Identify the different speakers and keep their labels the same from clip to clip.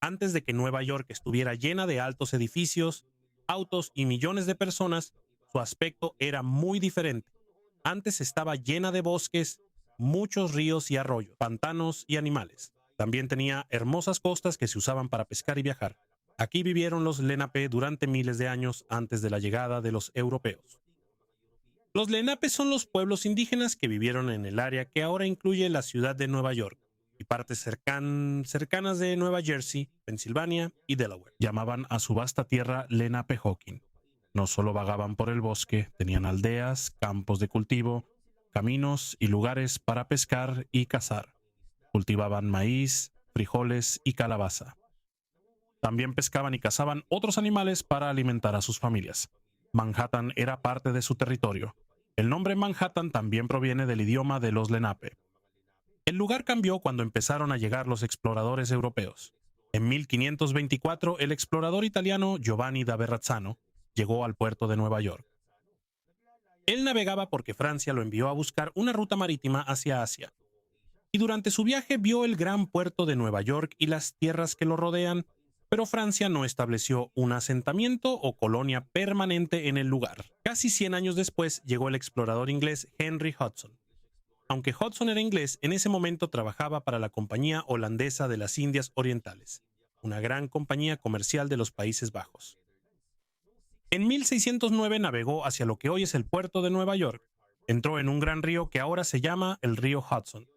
Speaker 1: Antes de que Nueva York estuviera llena de altos edificios, autos y millones de personas, su aspecto era muy diferente. Antes estaba llena de bosques, muchos ríos y arroyos, pantanos y animales. También tenía hermosas costas que se usaban para pescar y viajar. Aquí vivieron los Lenape durante miles de años antes de la llegada de los europeos. Los Lenape son los pueblos indígenas que vivieron en el área que ahora incluye la ciudad de Nueva York y partes cercanas de Nueva Jersey, Pensilvania y Delaware. Llamaban a su vasta tierra Lenapehoking. No solo vagaban por el bosque, tenían aldeas, campos de cultivo, caminos y lugares para pescar y cazar. Cultivaban maíz, frijoles y calabaza. También pescaban y cazaban otros animales para alimentar a sus familias. Manhattan era parte de su territorio. El nombre Manhattan también proviene del idioma de los Lenape. El lugar cambió cuando empezaron a llegar los exploradores europeos. En 1524, el explorador italiano Giovanni da Verrazzano llegó al puerto de Nueva York. Él navegaba porque Francia lo envió a buscar una ruta marítima hacia Asia. Y durante su viaje vio el gran puerto de Nueva York y las tierras que lo rodean, pero Francia no estableció un asentamiento o colonia permanente en el lugar. Casi 100 años después llegó el explorador inglés Henry Hudson. Aunque Hudson era inglés, en ese momento trabajaba para la Compañía Holandesa de las Indias Orientales, una gran compañía comercial de los Países Bajos. En 1609 navegó hacia lo que hoy es el puerto de Nueva York. Entró en un gran río que ahora se llama el río Hudson.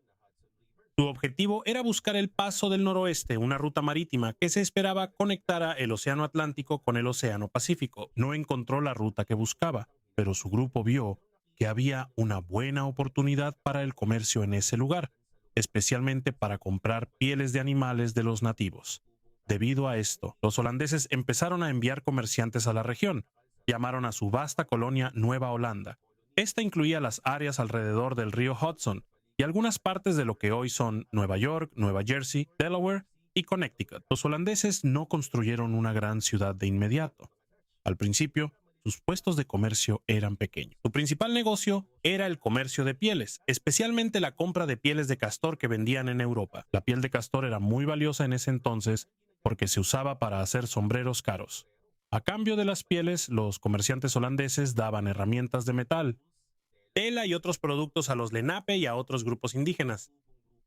Speaker 1: Su objetivo era buscar el paso del noroeste, una ruta marítima que se esperaba conectara el Océano Atlántico con el Océano Pacífico. No encontró la ruta que buscaba, pero su grupo vio que había una buena oportunidad para el comercio en ese lugar, especialmente para comprar pieles de animales de los nativos. Debido a esto, los holandeses empezaron a enviar comerciantes a la región. Llamaron a su vasta colonia Nueva Holanda. Esta incluía las áreas alrededor del río Hudson y algunas partes de lo que hoy son Nueva York, Nueva Jersey, Delaware y Connecticut. Los holandeses no construyeron una gran ciudad de inmediato. Al principio, sus puestos de comercio eran pequeños. Su principal negocio era el comercio de pieles, especialmente la compra de pieles de castor que vendían en Europa. La piel de castor era muy valiosa en ese entonces porque se usaba para hacer sombreros caros. A cambio de las pieles, los comerciantes holandeses daban herramientas de metal, tela y otros productos a los Lenape y a otros grupos indígenas.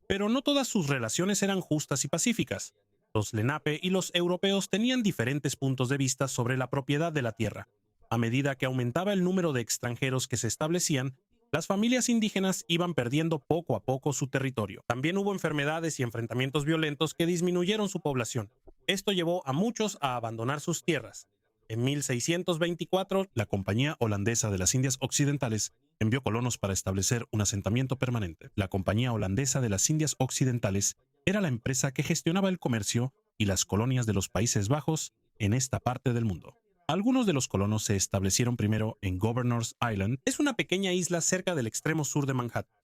Speaker 1: Pero no todas sus relaciones eran justas y pacíficas. Los Lenape y los europeos tenían diferentes puntos de vista sobre la propiedad de la tierra. A medida que aumentaba el número de extranjeros que se establecían, las familias indígenas iban perdiendo poco a poco su territorio. También hubo enfermedades y enfrentamientos violentos que disminuyeron su población. Esto llevó a muchos a abandonar sus tierras. En 1624, la Compañía Holandesa de las Indias Occidentales envió colonos para establecer un asentamiento permanente. La Compañía Holandesa de las Indias Occidentales era la empresa que gestionaba el comercio y las colonias de los Países Bajos en esta parte del mundo. Algunos de los colonos se establecieron primero en Governor's Island, es una pequeña isla cerca del extremo sur de Manhattan.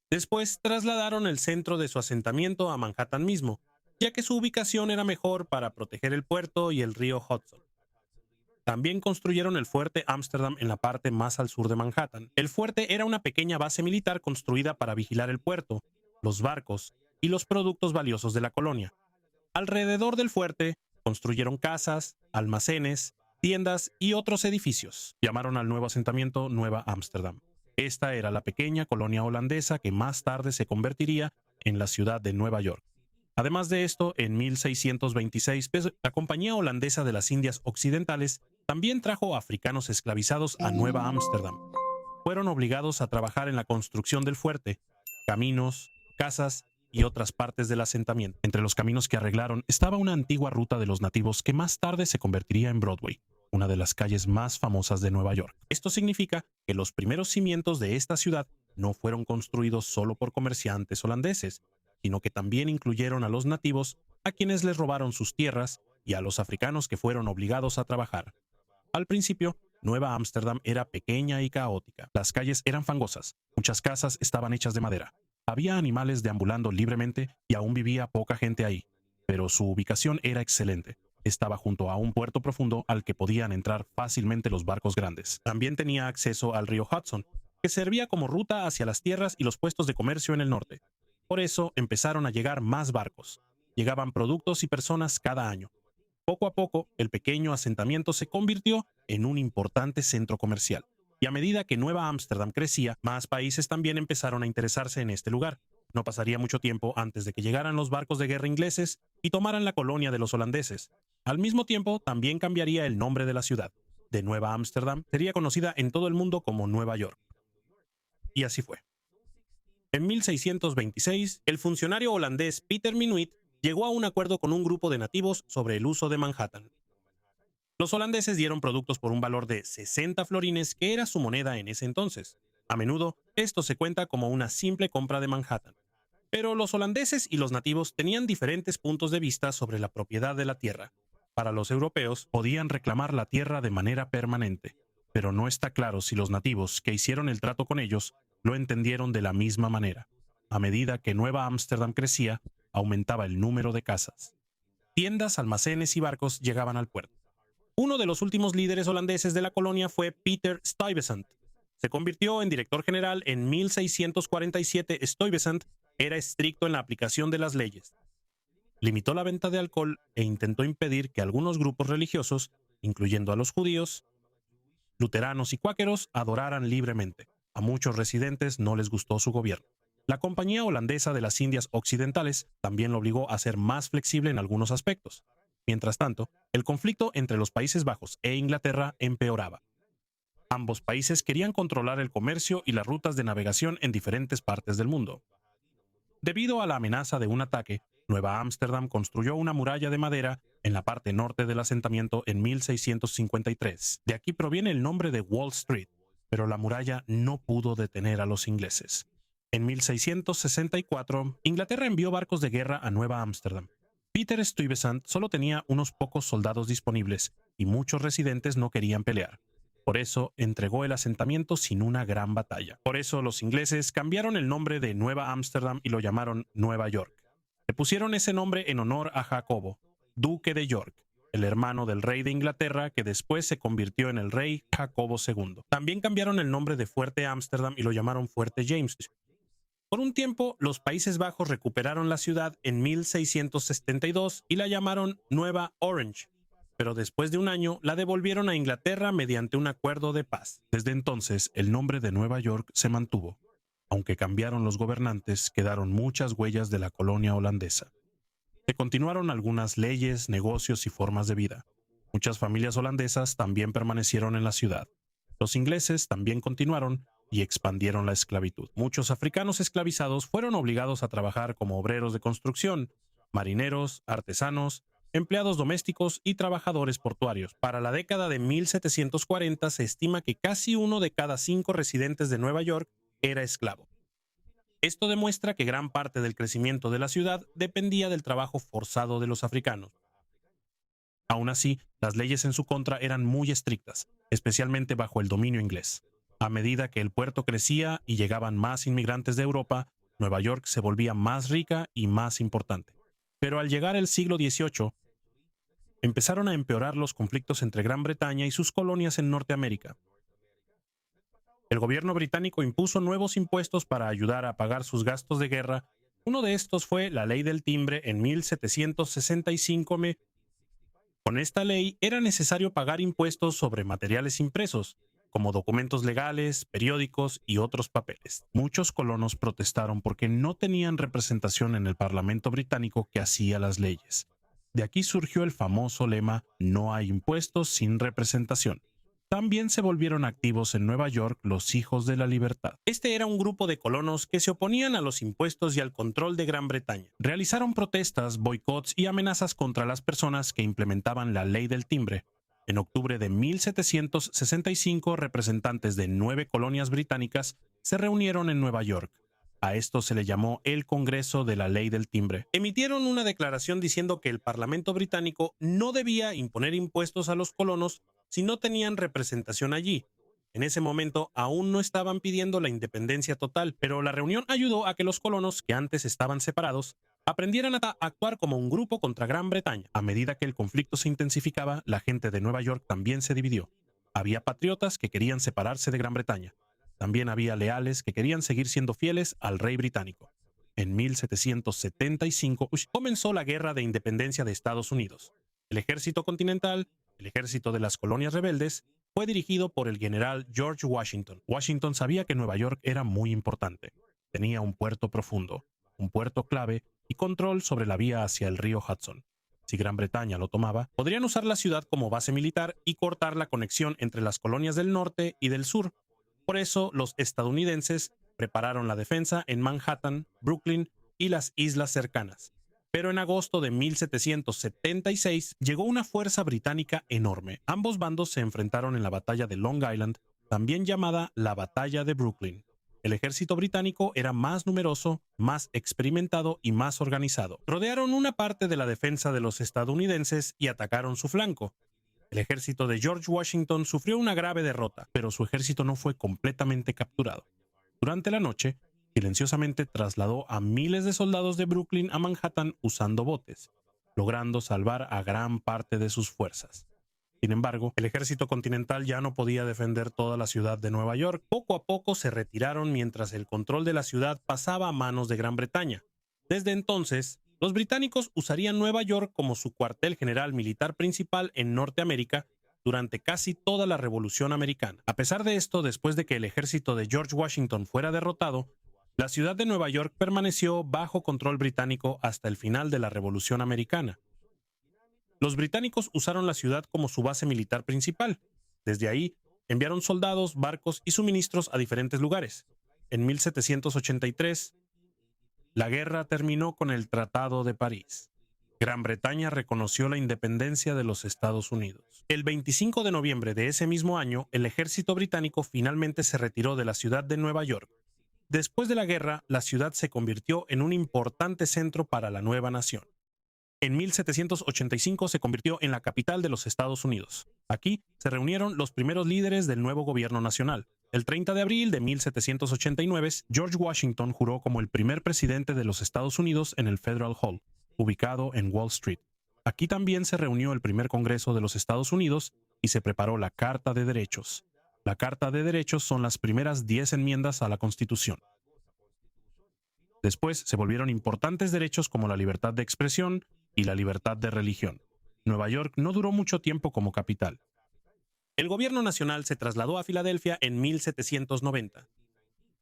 Speaker 1: Después trasladaron el centro de su asentamiento a Manhattan mismo, ya que su ubicación era mejor para proteger el puerto y el río Hudson. También construyeron el fuerte Amsterdam en la parte más al sur de Manhattan. El fuerte era una pequeña base militar construida para vigilar el puerto, los barcos y los productos valiosos de la colonia. Alrededor del fuerte construyeron casas, almacenes, tiendas y otros edificios. Llamaron al nuevo asentamiento Nueva Ámsterdam. Esta era la pequeña colonia holandesa que más tarde se convertiría en la ciudad de Nueva York. Además de esto, en 1626, la Compañía Holandesa de las Indias Occidentales también trajo africanos esclavizados a Nueva Ámsterdam. Fueron obligados a trabajar en la construcción del fuerte, caminos, casas y otras partes del asentamiento. Entre los caminos que arreglaron estaba una antigua ruta de los nativos que más tarde se convertiría en Broadway, una de las calles más famosas de Nueva York. Esto significa que los primeros cimientos de esta ciudad no fueron construidos solo por comerciantes holandeses, sino que también incluyeron a los nativos, a quienes les robaron sus tierras, y a los africanos que fueron obligados a trabajar. Al principio, Nueva Ámsterdam era pequeña y caótica. Las calles eran fangosas, muchas casas estaban hechas de madera. Había animales deambulando libremente y aún vivía poca gente ahí, pero su ubicación era excelente. Estaba junto a un puerto profundo al que podían entrar fácilmente los barcos grandes. También tenía acceso al río Hudson, que servía como ruta hacia las tierras y los puestos de comercio en el norte. Por eso empezaron a llegar más barcos. llegaban productos y personas cada año. Poco a poco, el pequeño asentamiento se convirtió en un importante centro comercial. Y a medida que Nueva Ámsterdam crecía, más países también empezaron a interesarse en este lugar. No pasaría mucho tiempo antes de que llegaran los barcos de guerra ingleses y tomaran la colonia de los holandeses. Al mismo tiempo, también cambiaría el nombre de la ciudad. De Nueva Ámsterdam sería conocida en todo el mundo como Nueva York. Y así fue. En 1626, el funcionario holandés Peter Minuit llegó a un acuerdo con un grupo de nativos sobre el uso de Manhattan. Los holandeses dieron productos por un valor de 60 florines, que era su moneda en ese entonces. A menudo, esto se cuenta como una simple compra de Manhattan. Pero los holandeses y los nativos tenían diferentes puntos de vista sobre la propiedad de la tierra. Para los europeos, podían reclamar la tierra de manera permanente, pero no está claro si los nativos que hicieron el trato con ellos lo entendieron de la misma manera. A medida que Nueva Ámsterdam crecía, aumentaba el número de casas. Tiendas, almacenes y barcos llegaban al puerto. Uno de los últimos líderes holandeses de la colonia fue Peter Stuyvesant. Se convirtió en director general en 1647. Stuyvesant era estricto en la aplicación de las leyes. Limitó la venta de alcohol e intentó impedir que algunos grupos religiosos, incluyendo a los judíos, luteranos y cuáqueros, adoraran libremente. A muchos residentes no les gustó su gobierno. La Compañía Holandesa de las Indias Occidentales también lo obligó a ser más flexible en algunos aspectos. Mientras tanto, el conflicto entre los Países Bajos e Inglaterra empeoraba. Ambos países querían controlar el comercio y las rutas de navegación en diferentes partes del mundo. Debido a la amenaza de un ataque, Nueva Ámsterdam construyó una muralla de madera en la parte norte del asentamiento en 1653. De aquí proviene el nombre de Wall Street, pero la muralla no pudo detener a los ingleses. En 1664, Inglaterra envió barcos de guerra a Nueva Ámsterdam. Peter Stuyvesant solo tenía unos pocos soldados disponibles y muchos residentes no querían pelear. Por eso entregó el asentamiento sin una gran batalla. Por eso los ingleses cambiaron el nombre de Nueva Ámsterdam y lo llamaron Nueva York. Le pusieron ese nombre en honor a Jacobo, duque de York, el hermano del rey de Inglaterra que después se convirtió en el rey Jacobo II. También cambiaron el nombre de Fuerte Ámsterdam y lo llamaron Fuerte James. Por un tiempo, los Países Bajos recuperaron la ciudad en 1672 y la llamaron Nueva Orange, pero después de un año la devolvieron a Inglaterra mediante un acuerdo de paz. Desde entonces, el nombre de Nueva York se mantuvo. Aunque cambiaron los gobernantes, quedaron muchas huellas de la colonia holandesa. Se continuaron algunas leyes, negocios y formas de vida. Muchas familias holandesas también permanecieron en la ciudad. Los ingleses también continuaron y expandieron la esclavitud. Muchos africanos esclavizados fueron obligados a trabajar como obreros de construcción, marineros, artesanos, empleados domésticos y trabajadores portuarios. Para la década de 1740 se estima que casi 1 de cada 5 residentes de Nueva York era esclavo. Esto demuestra que gran parte del crecimiento de la ciudad dependía del trabajo forzado de los africanos. Aún así, las leyes en su contra eran muy estrictas, especialmente bajo el dominio inglés. A medida que el puerto crecía y llegaban más inmigrantes de Europa, Nueva York se volvía más rica y más importante. Pero al llegar el siglo XVIII, empezaron a empeorar los conflictos entre Gran Bretaña y sus colonias en Norteamérica. El gobierno británico impuso nuevos impuestos para ayudar a pagar sus gastos de guerra. Uno de estos fue la Ley del Timbre en 1765. Con esta ley era necesario pagar impuestos sobre materiales impresos, como documentos legales, periódicos y otros papeles. Muchos colonos protestaron porque no tenían representación en el Parlamento británico que hacía las leyes. De aquí surgió el famoso lema "No hay impuestos sin representación". También se volvieron activos en Nueva York los Hijos de la Libertad. Este era un grupo de colonos que se oponían a los impuestos y al control de Gran Bretaña. Realizaron protestas, boicots y amenazas contra las personas que implementaban la Ley del Timbre. En octubre de 1765, representantes de 9 colonias británicas se reunieron en Nueva York. A esto se le llamó el Congreso de la Ley del Timbre. Emitieron una declaración diciendo que el Parlamento británico no debía imponer impuestos a los colonos si no tenían representación allí. En ese momento aún no estaban pidiendo la independencia total, pero la reunión ayudó a que los colonos, que antes estaban separados, aprendieran a actuar como un grupo contra Gran Bretaña. A medida que el conflicto se intensificaba, la gente de Nueva York también se dividió. Había patriotas que querían separarse de Gran Bretaña. También había leales que querían seguir siendo fieles al rey británico. En 1775 comenzó la Guerra de Independencia de Estados Unidos. El ejército continental, el ejército de las colonias rebeldes, fue dirigido por el general George Washington. Washington sabía que Nueva York era muy importante. Tenía un puerto profundo, un puerto clave y control sobre la vía hacia el río Hudson. Si Gran Bretaña lo tomaba, podrían usar la ciudad como base militar y cortar la conexión entre las colonias del norte y del sur. Por eso, los estadounidenses prepararon la defensa en Manhattan, Brooklyn y las islas cercanas. Pero en agosto de 1776 llegó una fuerza británica enorme. Ambos bandos se enfrentaron en la batalla de Long Island, también llamada la Batalla de Brooklyn. El ejército británico era más numeroso, más experimentado y más organizado. Rodearon una parte de la defensa de los estadounidenses y atacaron su flanco. El ejército de George Washington sufrió una grave derrota, pero su ejército no fue completamente capturado. Durante la noche, silenciosamente trasladó a miles de soldados de Brooklyn a Manhattan usando botes, logrando salvar a gran parte de sus fuerzas. Sin embargo, el ejército continental ya no podía defender toda la ciudad de Nueva York. Poco a poco se retiraron mientras el control de la ciudad pasaba a manos de Gran Bretaña. Desde entonces, los británicos usarían Nueva York como su cuartel general militar principal en Norteamérica durante casi toda la Revolución Americana. A pesar de esto, después de que el ejército de George Washington fuera derrotado, la ciudad de Nueva York permaneció bajo control británico hasta el final de la Revolución Americana. Los británicos usaron la ciudad como su base militar principal. Desde ahí, enviaron soldados, barcos y suministros a diferentes lugares. En 1783, la guerra terminó con el Tratado de París. Gran Bretaña reconoció la independencia de los Estados Unidos. El 25 de noviembre de ese mismo año, el ejército británico finalmente se retiró de la ciudad de Nueva York. Después de la guerra, la ciudad se convirtió en un importante centro para la nueva nación. En 1785 se convirtió en la capital de los Estados Unidos. Aquí se reunieron los primeros líderes del nuevo gobierno nacional. El 30 de abril de 1789, George Washington juró como el primer presidente de los Estados Unidos en el Federal Hall, ubicado en Wall Street. Aquí también se reunió el primer Congreso de los Estados Unidos y se preparó la Carta de Derechos. La Carta de Derechos son las primeras 10 enmiendas a la Constitución. Después se volvieron importantes derechos como la libertad de expresión y la libertad de religión. Nueva York no duró mucho tiempo como capital. El gobierno nacional se trasladó a Filadelfia en 1790.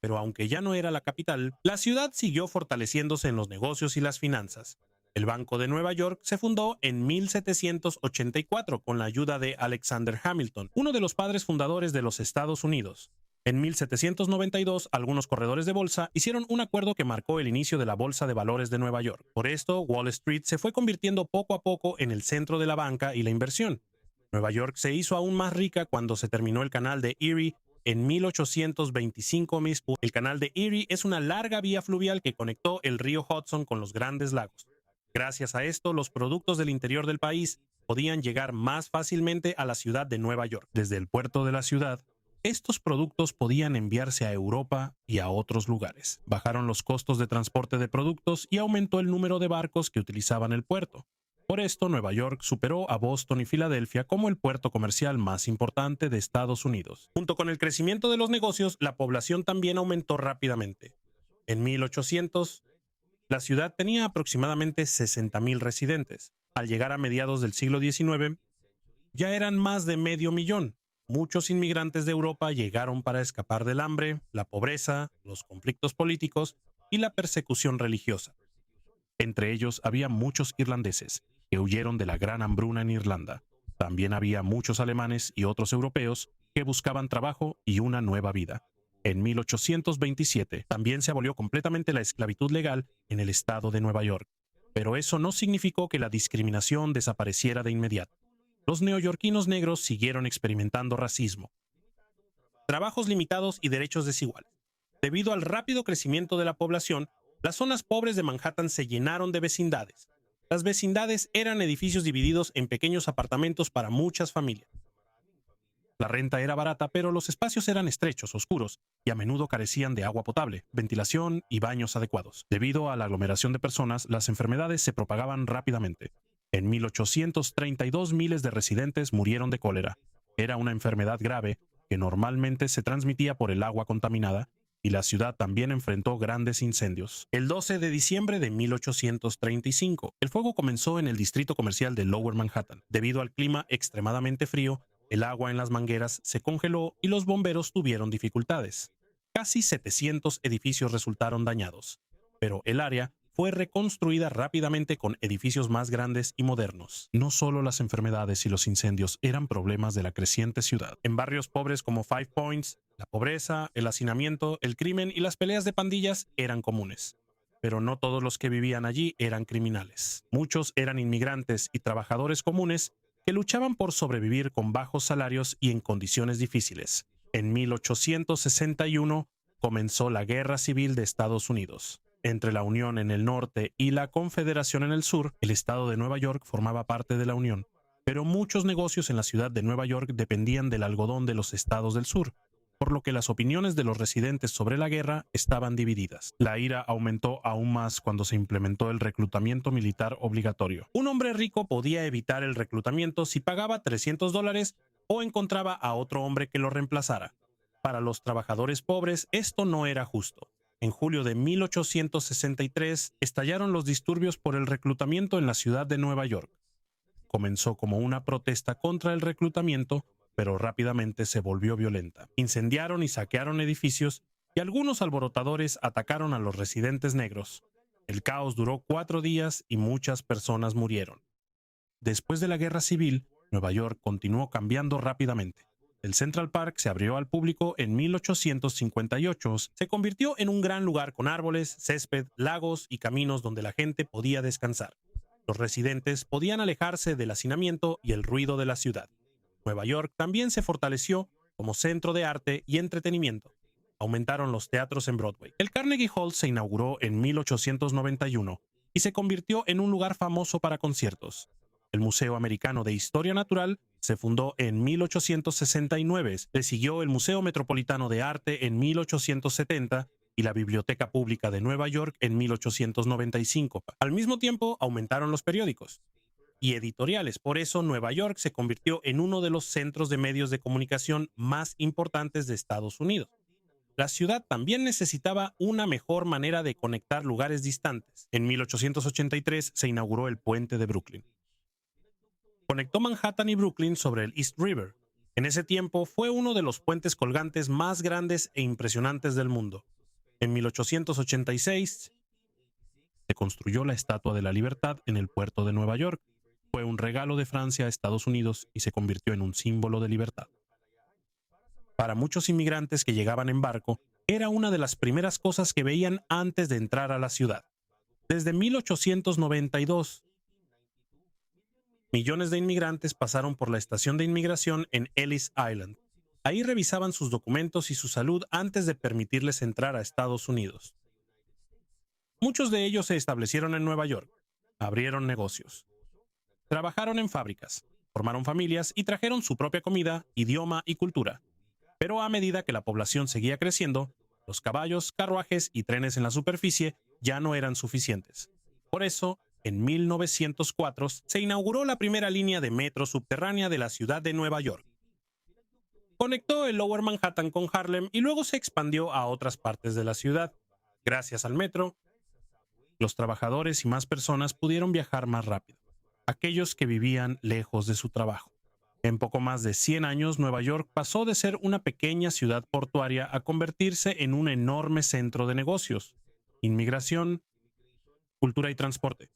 Speaker 1: Pero aunque ya no era la capital, la ciudad siguió fortaleciéndose en los negocios y las finanzas. El Banco de Nueva York se fundó en 1784 con la ayuda de Alexander Hamilton, uno de los padres fundadores de los Estados Unidos. En 1792, algunos corredores de bolsa hicieron un acuerdo que marcó el inicio de la Bolsa de Valores de Nueva York. Por esto, Wall Street se fue convirtiendo poco a poco en el centro de la banca y la inversión. Nueva York se hizo aún más rica cuando se terminó el canal de Erie en 1825 mismo. El canal de Erie es una larga vía fluvial que conectó el río Hudson con los Grandes Lagos. Gracias a esto, los productos del interior del país podían llegar más fácilmente a la ciudad de Nueva York. Desde el puerto de la ciudad, estos productos podían enviarse a Europa y a otros lugares. Bajaron los costos de transporte de productos y aumentó el número de barcos que utilizaban el puerto. Por esto, Nueva York superó a Boston y Filadelfia como el puerto comercial más importante de Estados Unidos. Junto con el crecimiento de los negocios, la población también aumentó rápidamente. En 1800, la ciudad tenía aproximadamente 60,000 residentes. Al llegar a mediados del siglo XIX, ya eran más de 500,000. Muchos inmigrantes de Europa llegaron para escapar del hambre, la pobreza, los conflictos políticos y la persecución religiosa. Entre ellos había muchos irlandeses que huyeron de la gran hambruna en Irlanda. También había muchos alemanes y otros europeos que buscaban trabajo y una nueva vida. En 1827 también se abolió completamente la esclavitud legal en el estado de Nueva York. Pero eso no significó que la discriminación desapareciera de inmediato. Los neoyorquinos negros siguieron experimentando racismo, trabajos limitados y derechos desiguales. Debido al rápido crecimiento de la población, las zonas pobres de Manhattan se llenaron de vecindades. Las vecindades eran edificios divididos en pequeños apartamentos para muchas familias. La renta era barata, pero los espacios eran estrechos, oscuros y a menudo carecían de agua potable, ventilación y baños adecuados. Debido a la aglomeración de personas, las enfermedades se propagaban rápidamente. En 1832, miles de residentes murieron de cólera. Era una enfermedad grave que normalmente se transmitía por el agua contaminada y la ciudad también enfrentó grandes incendios. El 12 de diciembre de 1835, el fuego comenzó en el distrito comercial de Lower Manhattan. Debido al clima extremadamente frío, el agua en las mangueras se congeló y los bomberos tuvieron dificultades. Casi 700 edificios resultaron dañados, pero el área fue reconstruida rápidamente con edificios más grandes y modernos. No solo las enfermedades y los incendios eran problemas de la creciente ciudad. En barrios pobres como Five Points, la pobreza, el hacinamiento, el crimen y las peleas de pandillas eran comunes. Pero no todos los que vivían allí eran criminales. Muchos eran inmigrantes y trabajadores comunes que luchaban por sobrevivir con bajos salarios y en condiciones difíciles. En 1861 comenzó la Guerra Civil de Estados Unidos. Entre la Unión en el norte y la Confederación en el sur, el estado de Nueva York formaba parte de la Unión, pero muchos negocios en la ciudad de Nueva York dependían del algodón de los estados del sur, por lo que las opiniones de los residentes sobre la guerra estaban divididas. La ira aumentó aún más cuando se implementó el reclutamiento militar obligatorio. Un hombre rico podía evitar el reclutamiento si pagaba $300 o encontraba a otro hombre que lo reemplazara. Para los trabajadores pobres, esto no era justo. En julio de 1863 estallaron los disturbios por el reclutamiento en la ciudad de Nueva York. Comenzó como una protesta contra el reclutamiento, pero rápidamente se volvió violenta. Incendiaron y saquearon edificios y algunos alborotadores atacaron a los residentes negros. El caos duró 4 días y muchas personas murieron. Después de la Guerra Civil, Nueva York continuó cambiando rápidamente. El Central Park se abrió al público en 1858. Se convirtió en un gran lugar con árboles, césped, lagos y caminos donde la gente podía descansar. Los residentes podían alejarse del hacinamiento y el ruido de la ciudad. Nueva York también se fortaleció como centro de arte y entretenimiento. Aumentaron los teatros en Broadway. El Carnegie Hall se inauguró en 1891 y se convirtió en un lugar famoso para conciertos. El Museo Americano de Historia Natural se fundó en 1869, le siguió el Museo Metropolitano de Arte en 1870 y la Biblioteca Pública de Nueva York en 1895. Al mismo tiempo, aumentaron los periódicos y editoriales. Por eso, Nueva York se convirtió en uno de los centros de medios de comunicación más importantes de Estados Unidos. La ciudad también necesitaba una mejor manera de conectar lugares distantes. En 1883 se inauguró el Puente de Brooklyn. Conectó Manhattan y Brooklyn sobre el East River. En ese tiempo fue uno de los puentes colgantes más grandes e impresionantes del mundo. En 1886 se construyó la Estatua de la Libertad en el puerto de Nueva York. Fue un regalo de Francia a Estados Unidos y se convirtió en un símbolo de libertad. Para muchos inmigrantes que llegaban en barco, era una de las primeras cosas que veían antes de entrar a la ciudad. Desde 1892, millones de inmigrantes pasaron por la estación de inmigración en Ellis Island. Ahí revisaban sus documentos y su salud antes de permitirles entrar a Estados Unidos. Muchos de ellos se establecieron en Nueva York, abrieron negocios, trabajaron en fábricas, formaron familias y trajeron su propia comida, idioma y cultura. Pero a medida que la población seguía creciendo, los caballos, carruajes y trenes en la superficie ya no eran suficientes. Por eso, en 1904 se inauguró la primera línea de metro subterránea de la ciudad de Nueva York. Conectó el Lower Manhattan con Harlem y luego se expandió a otras partes de la ciudad. Gracias al metro, los trabajadores y más personas pudieron viajar más rápido, aquellos que vivían lejos de su trabajo. En poco más de 100 años, Nueva York pasó de ser una pequeña ciudad portuaria a convertirse en un enorme centro de negocios, inmigración, cultura y transporte.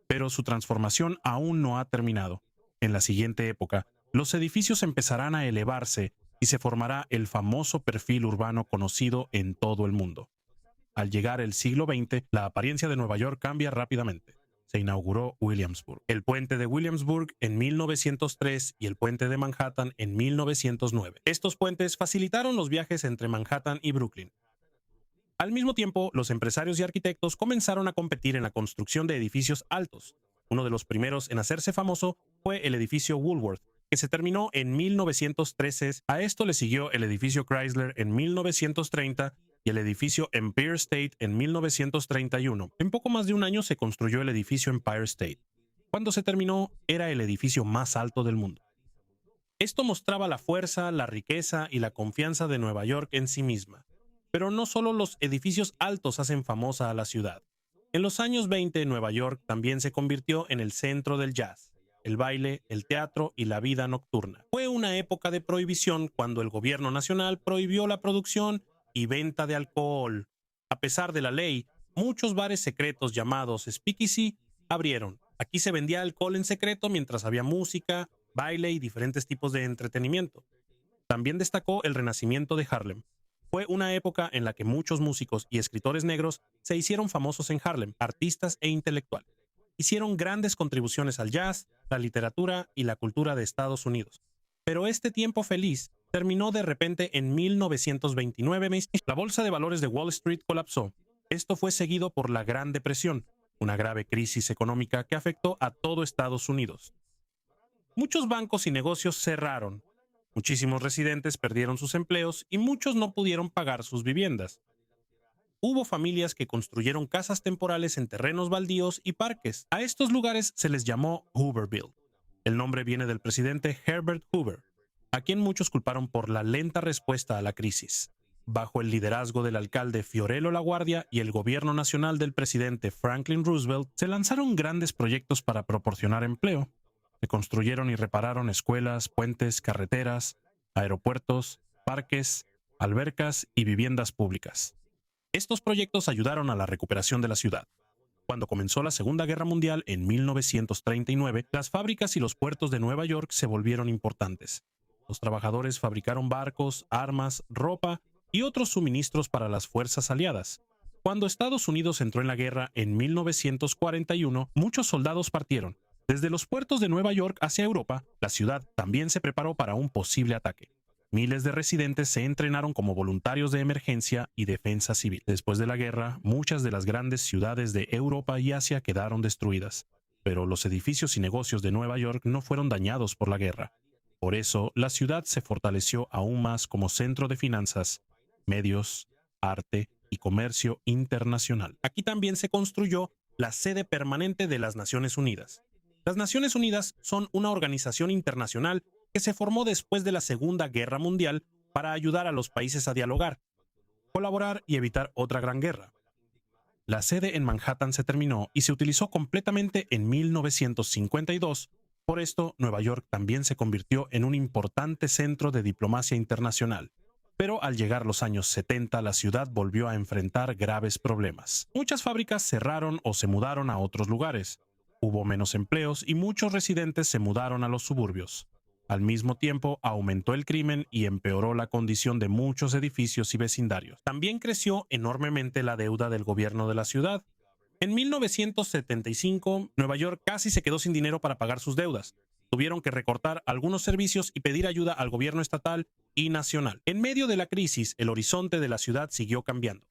Speaker 1: Pero su transformación aún no ha terminado. En la siguiente época, los edificios empezarán a elevarse y se formará el famoso perfil urbano conocido en todo el mundo. Al llegar el siglo XX, la apariencia de Nueva York cambia rápidamente. Se inauguró Williamsburg, el puente de Williamsburg en 1903 y el puente de Manhattan en 1909. Estos puentes facilitaron los viajes entre Manhattan y Brooklyn. Al mismo tiempo, los empresarios y arquitectos comenzaron a competir en la construcción de edificios altos. Uno de los primeros en hacerse famoso fue el edificio Woolworth, que se terminó en 1913. A esto le siguió el edificio Chrysler en 1930 y el edificio Empire State en 1931. En poco más de un año se construyó el edificio Empire State. Cuando se terminó, era el edificio más alto del mundo. Esto mostraba la fuerza, la riqueza y la confianza de Nueva York en sí misma. Pero no solo los edificios altos hacen famosa a la ciudad. En los años 20, Nueva York también se convirtió en el centro del jazz, el baile, el teatro y la vida nocturna. Fue una época de prohibición cuando el gobierno nacional prohibió la producción y venta de alcohol. A pesar de la ley, muchos bares secretos llamados speakeasy abrieron. Aquí se vendía alcohol en secreto mientras había música, baile y diferentes tipos de entretenimiento. También destacó el renacimiento de Harlem. Fue una época en la que muchos músicos y escritores negros se hicieron famosos en Harlem, artistas e intelectuales. Hicieron grandes contribuciones al jazz, la literatura y la cultura de Estados Unidos. Pero este tiempo feliz terminó de repente en 1929. La bolsa de valores de Wall Street colapsó. Esto fue seguido por la Gran Depresión, una grave crisis económica que afectó a todo Estados Unidos. Muchos bancos y negocios cerraron. Muchísimos residentes perdieron sus empleos y muchos no pudieron pagar sus viviendas. Hubo familias que construyeron casas temporales en terrenos baldíos y parques. A estos lugares se les llamó Hooverville. El nombre viene del presidente Herbert Hoover, a quien muchos culparon por la lenta respuesta a la crisis. Bajo el liderazgo del alcalde Fiorello LaGuardia y el gobierno nacional del presidente Franklin Roosevelt, se lanzaron grandes proyectos para proporcionar empleo. Se construyeron y repararon escuelas, puentes, carreteras, aeropuertos, parques, albercas y viviendas públicas. Estos proyectos ayudaron a la recuperación de la ciudad. Cuando comenzó la Segunda Guerra Mundial en 1939, las fábricas y los puertos de Nueva York se volvieron importantes. Los trabajadores fabricaron barcos, armas, ropa y otros suministros para las fuerzas aliadas. Cuando Estados Unidos entró en la guerra en 1941, muchos soldados partieron. Desde los puertos de Nueva York hacia Europa, la ciudad también se preparó para un posible ataque. Miles de residentes se entrenaron como voluntarios de emergencia y defensa civil. Después de la guerra, muchas de las grandes ciudades de Europa y Asia quedaron destruidas, pero los edificios y negocios de Nueva York no fueron dañados por la guerra. Por eso, la ciudad se fortaleció aún más como centro de finanzas, medios, arte y comercio internacional. Aquí también se construyó la sede permanente de las Naciones Unidas. Las Naciones Unidas son una organización internacional que se formó después de la Segunda Guerra Mundial para ayudar a los países a dialogar, colaborar y evitar otra gran guerra. La sede en Manhattan se terminó y se utilizó completamente en 1952. Por esto, Nueva York también se convirtió en un importante centro de diplomacia internacional. Pero al llegar los años 70, la ciudad volvió a enfrentar graves problemas. Muchas fábricas cerraron o se mudaron a otros lugares. Hubo menos empleos y muchos residentes se mudaron a los suburbios. Al mismo tiempo, aumentó el crimen y empeoró la condición de muchos edificios y vecindarios. También creció enormemente la deuda del gobierno de la ciudad. En 1975, Nueva York casi se quedó sin dinero para pagar sus deudas. Tuvieron que recortar algunos servicios y pedir ayuda al gobierno estatal y nacional. En medio de la crisis, el horizonte de la ciudad siguió cambiando.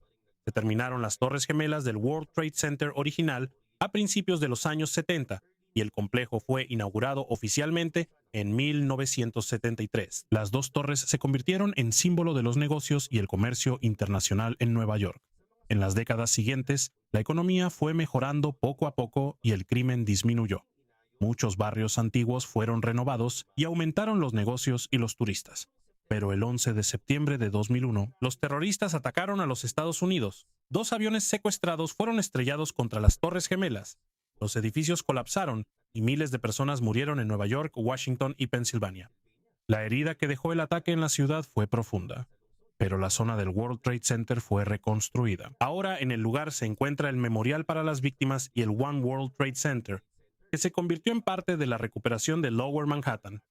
Speaker 1: Se terminaron las Torres Gemelas del World Trade Center original a principios de los años 70 y el complejo fue inaugurado oficialmente en 1973. Las dos torres se convirtieron en símbolo de los negocios y el comercio internacional en Nueva York. En las décadas siguientes, la economía fue mejorando poco a poco y el crimen disminuyó. Muchos barrios antiguos fueron renovados y aumentaron los negocios y los turistas. Pero el 11 de septiembre de 2001, los terroristas atacaron a los Estados Unidos. 2 aviones secuestrados fueron estrellados contra las Torres Gemelas. Los edificios colapsaron y miles de personas murieron en Nueva York, Washington y Pensilvania. La herida que dejó el ataque en la ciudad fue profunda, pero la zona del World Trade Center fue reconstruida. Ahora en el lugar se encuentra el Memorial para las Víctimas y el One World Trade Center, que se convirtió en parte de la recuperación de Lower Manhattan.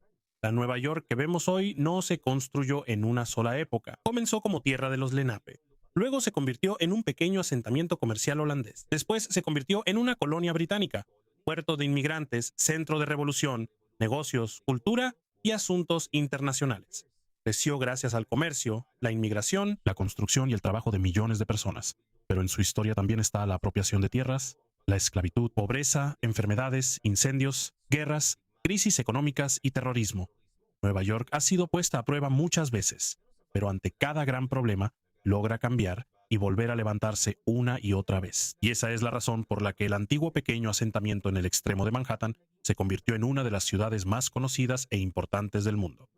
Speaker 1: La Nueva York que vemos hoy no se construyó en una sola época. Comenzó como tierra de los Lenape. Luego se convirtió en un pequeño asentamiento comercial holandés. Después se convirtió en una colonia británica, puerto de inmigrantes, centro de revolución, negocios, cultura y asuntos internacionales. Creció gracias al comercio, la inmigración, la construcción y el trabajo de millones de personas. Pero en su historia también está la apropiación de tierras, la esclavitud, pobreza, enfermedades, incendios, guerras, crisis económicas y terrorismo. Nueva York ha sido puesta a prueba muchas veces, pero ante cada gran problema, logra cambiar y volver a levantarse una y otra vez. Y esa es la razón por la que el antiguo pequeño asentamiento en el extremo de Manhattan se convirtió en una de las ciudades más conocidas e importantes del mundo.